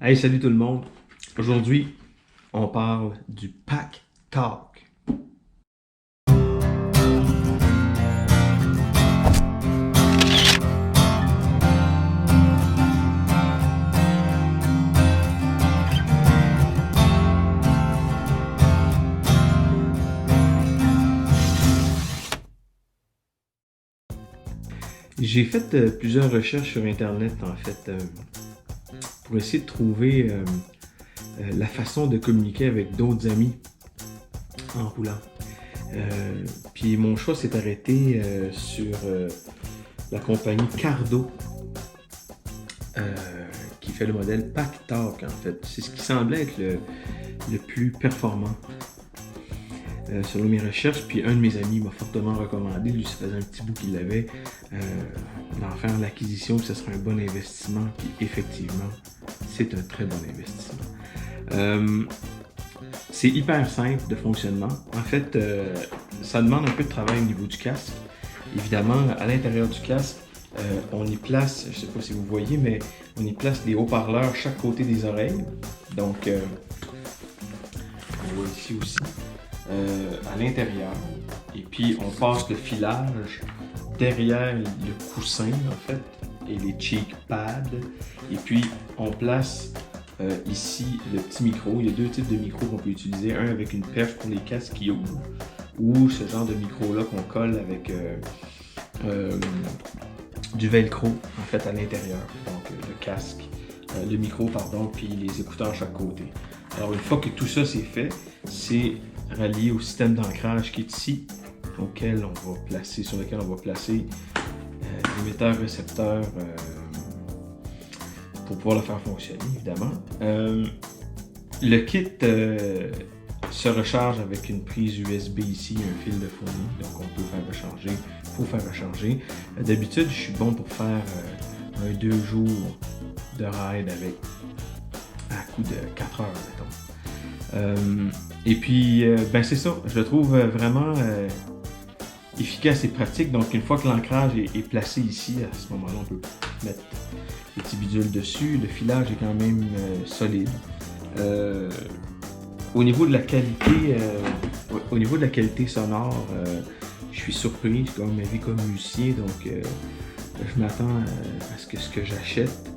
Hey, salut tout le monde. Aujourd'hui, on parle du Pack Talk. J'ai fait plusieurs recherches sur Internet, en fait, pour essayer de trouver la façon de communiquer avec d'autres amis en roulant. Puis mon choix s'est arrêté sur la compagnie Cardo, qui fait le modèle Pack Talk, en fait. C'est ce qui semblait être le plus performant. Selon mes recherches, puis un de mes amis m'a fortement recommandé, lui ça faisait un petit bout qu'il l'avait, d'en faire l'acquisition, puis ce serait un bon investissement, puis effectivement, c'est un très bon investissement. C'est hyper simple de fonctionnement. En fait, ça demande un peu de travail au niveau du casque. Évidemment, à l'intérieur du casque, on y place, je ne sais pas si vous voyez, mais on y place des haut-parleurs chaque côté des oreilles. Donc, on voit ici aussi. À l'intérieur, et puis on passe le filage derrière le coussin en fait et les cheek pads, et puis on place ici le petit micro. Il y a deux types de micros qu'on peut utiliser, un avec une perche pour les casques qui ouvrent, ou ce genre de micro là qu'on colle avec du velcro en fait à l'intérieur, donc le casque, le micro pardon, puis les écouteurs à chaque côté. Alors une fois que tout ça c'est fait, c'est rallié au système d'ancrage qui est ici, sur lequel on va placer l'émetteur-récepteur pour pouvoir le faire fonctionner, évidemment. Le kit se recharge avec une prise USB ici, un fil de fourni, donc on peut faire recharger, faut faire recharger. D'habitude, je suis bon pour faire un 2 jours de ride avec à coup de 4 heures, mettons. Et puis, c'est ça, je le trouve vraiment efficace et pratique. Donc, une fois que l'ancrage est placé ici, à ce moment-là, on peut mettre le petit bidule dessus. Le filage est quand même solide. Au niveau de la qualité sonore, je suis surpris, comme ma vie comme musicien, donc je m'attends à ce que j'achète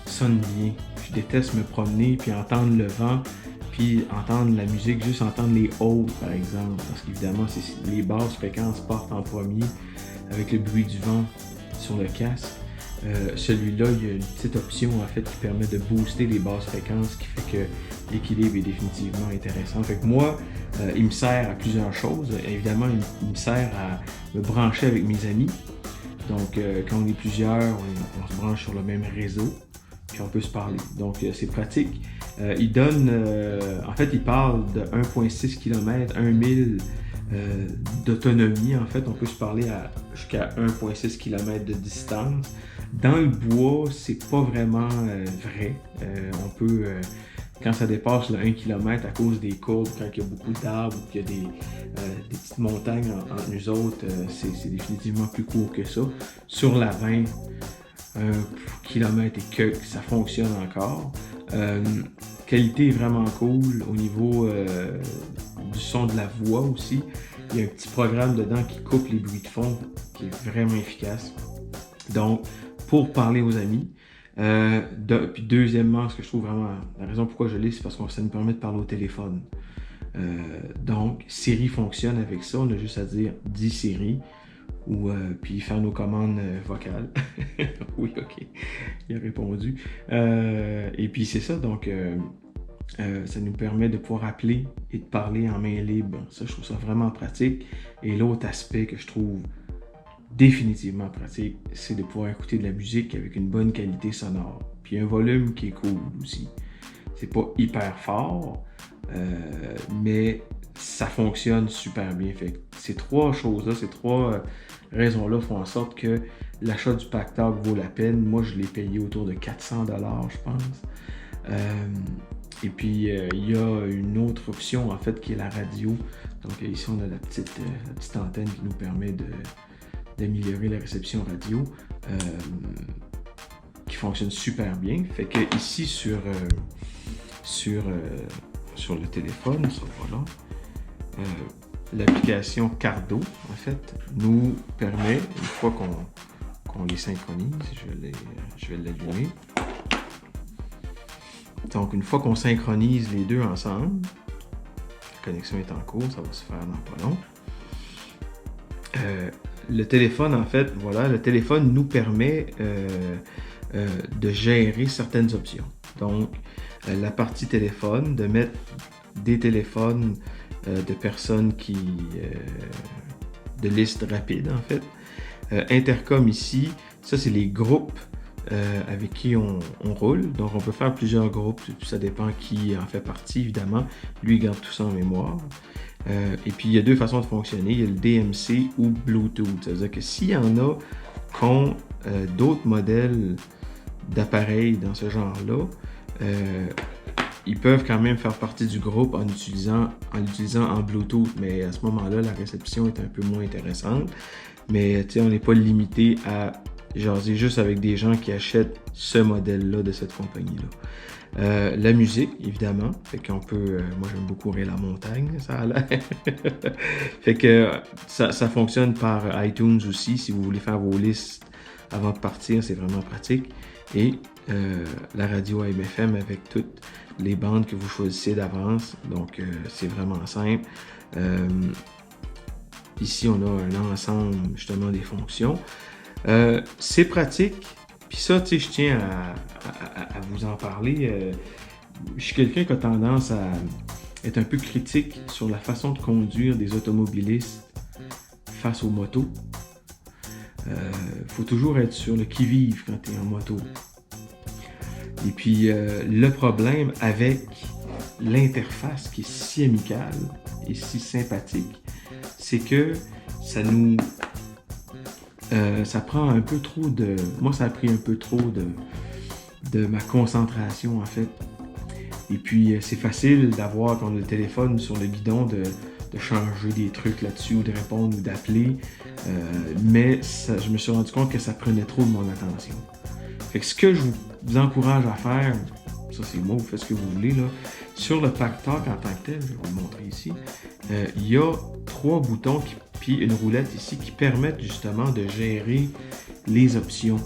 sonne bien. Je déteste me promener puis entendre le vent, puis entendre la musique, juste entendre les hautes par exemple, parce qu'évidemment les basses fréquences partent en premier avec le bruit du vent sur le casque. Celui-là, il y a une petite option en fait qui permet de booster les basses fréquences, qui fait que l'équilibre est définitivement intéressant. Fait que moi, il me sert à plusieurs choses. Évidemment, il me sert à me brancher avec mes amis. Donc, quand on est plusieurs, on se branche sur le même réseau, puis on peut se parler. Donc, c'est pratique. Il donne, en fait, il parle de 1,6 km, 1 000 d'autonomie. En fait, on peut se parler jusqu'à 1,6 km de distance. Dans le bois, c'est pas vraiment vrai. On peut, quand ça dépasse le 1 km à cause des courbes, quand il y a beaucoup d'arbres ou qu'il y a des petites montagnes entre nous autres, c'est définitivement plus court que ça. Sur la 20 km et que ça fonctionne encore. Qualité est vraiment cool au niveau du son de la voix aussi. Il y a un petit programme dedans qui coupe les bruits de fond qui est vraiment efficace. Donc, pour parler aux amis. Puis deuxièmement, ce que je trouve vraiment, la raison pourquoi je l'ai, c'est parce que ça nous permet de parler au téléphone. Donc, Siri fonctionne avec ça. On a juste à dire « dis Siri » ou puis faire nos commandes vocales. Oui, ok, il a répondu. Et puis c'est ça, donc ça nous permet de pouvoir appeler et de parler en main libre. Ça, je trouve ça vraiment pratique. Et l'autre aspect que je trouve définitivement pratique, c'est de pouvoir écouter de la musique avec une bonne qualité sonore. Puis un volume qui est cool aussi. C'est pas hyper fort, mais ça fonctionne super bien. Fait que ces trois choses-là, ces trois raisons-là font en sorte que l'achat du Pack Talk vaut la peine. Moi, je l'ai payé autour de 400 $, je pense. Et puis, il y a une autre option, en fait, qui est la radio. Donc, ici, on a la petite antenne qui nous permet d'améliorer la réception radio, qui fonctionne super bien. Fait que ici sur le téléphone, ça voilà, l'application Cardo, en fait, nous permet, une fois qu'on les synchronise, je vais l'allumer. Donc, une fois qu'on synchronise les deux ensemble, la connexion est en cours, ça va se faire dans pas long. Le téléphone, en fait, voilà, le téléphone nous permet de gérer certaines options. Donc, la partie téléphone, de mettre des téléphones de personnes de liste rapide, en fait. Intercom ici, ça c'est les groupes avec qui on roule. Donc, on peut faire plusieurs groupes, ça dépend qui en fait partie, évidemment. Lui, il garde tout ça en mémoire. Et puis, il y a deux façons de fonctionner. Il y a le DMC ou Bluetooth. Ça veut dire que s'il y en a qui ont d'autres modèles d'appareils dans ce genre-là, ils peuvent quand même faire partie du groupe en l'utilisant en Bluetooth. Mais à ce moment-là, la réception est un peu moins intéressante. Mais on n'est pas limité à jaser juste avec des gens qui achètent ce modèle-là de cette compagnie-là. La musique, évidemment. Fait qu'on peut... moi, j'aime beaucoup rire la montagne, ça a l'air. Fait que ça fonctionne par iTunes aussi. Si vous voulez faire vos listes avant de partir, c'est vraiment pratique. Et la radio AM/FM avec toutes les bandes que vous choisissez d'avance. Donc, c'est vraiment simple. Ici, on a un ensemble, justement, des fonctions. C'est pratique. Puis ça, tu sais, je tiens à vous en parler. Je suis quelqu'un qui a tendance à être un peu critique sur la façon de conduire des automobilistes face aux motos. Faut toujours être sur le qui-vive quand tu es en moto. Et puis, le problème avec l'interface qui est si amicale et si sympathique, c'est que ça prend un peu trop de... Moi, ça a pris un peu trop de ma concentration, en fait. Et puis, c'est facile d'avoir, quand on a le téléphone sur le guidon, de changer des trucs là-dessus, ou de répondre, ou d'appeler. Mais je me suis rendu compte que ça prenait trop de mon attention. Fait que ce que je vous encourage à faire, ça c'est moi, vous faites ce que vous voulez, là. Sur le PackTalk en tant que tel, je vais vous le montrer ici, il y a 3 boutons puis une roulette ici qui permettent justement de gérer les options.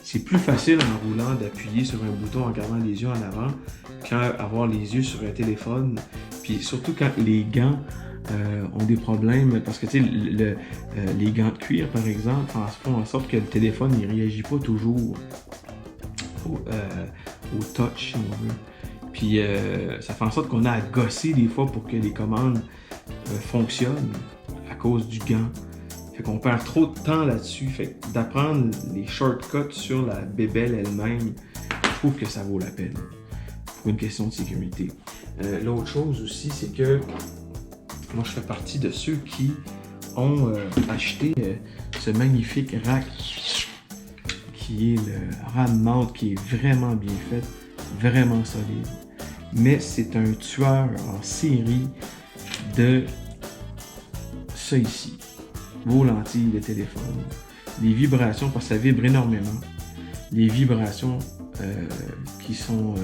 C'est plus facile en roulant d'appuyer sur un bouton en gardant les yeux en avant qu'avoir les yeux sur un téléphone. Puis surtout quand les gants ont des problèmes, parce que tu sais, les gants de cuir par exemple font en sorte que le téléphone ne réagit pas toujours au touch, si on veut. Puis ça fait en sorte qu'on a à gosser des fois pour que les commandes fonctionnent à cause du gant. Fait qu'on perd trop de temps là-dessus. Fait que d'apprendre les shortcuts sur la bébelle elle-même, je trouve que ça vaut la peine. Pour une question de sécurité. L'autre chose aussi, c'est que moi je fais partie de ceux qui ont acheté ce magnifique rack qui est le RAM-mount, qui est vraiment bien fait, vraiment solide. Mais c'est un tueur en série de ça ici. Vos lentilles de téléphone. Les vibrations, parce que ça vibre énormément. Les vibrations qui sont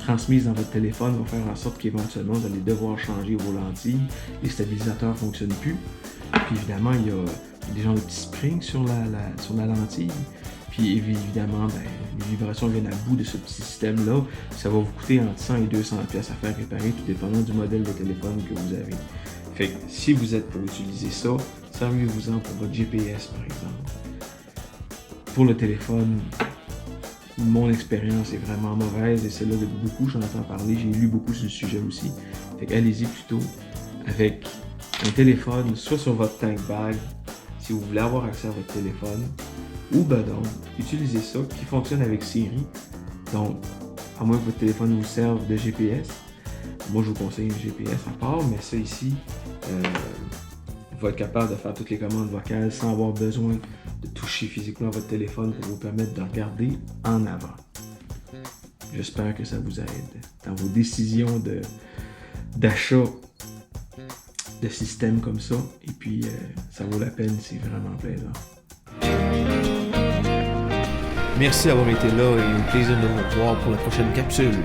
transmises dans votre téléphone vont faire en sorte qu'éventuellement vous allez devoir changer vos lentilles. Les stabilisateurs ne fonctionnent plus. Puis évidemment, il y a des genres de petits springs sur la lentille. Puis évidemment, les vibrations viennent à bout de ce petit système-là. Ça va vous coûter entre 100 et 200$ à faire réparer, tout dépendant du modèle de téléphone que vous avez. Fait que si vous êtes pour utiliser ça, servez-vous-en pour votre GPS par exemple. Pour le téléphone, mon expérience est vraiment mauvaise et celle-là de beaucoup, j'en entends parler, j'ai lu beaucoup sur le sujet aussi. Fait qu'allez-y plutôt avec un téléphone, soit sur votre tank bag, si vous voulez avoir accès à votre téléphone, ou donc, utilisez ça qui fonctionne avec Siri. Donc, à moins que votre téléphone vous serve de GPS, moi je vous conseille un GPS à part, mais ça ici, vous va être capable de faire toutes les commandes vocales sans avoir besoin de toucher physiquement votre téléphone pour vous permettre de regarder en avant. J'espère que ça vous aide dans vos décisions d'achat de systèmes comme ça. Et puis, ça vaut la peine, c'est vraiment plaisant. Merci d'avoir été là et au plaisir de vous revoir pour la prochaine capsule.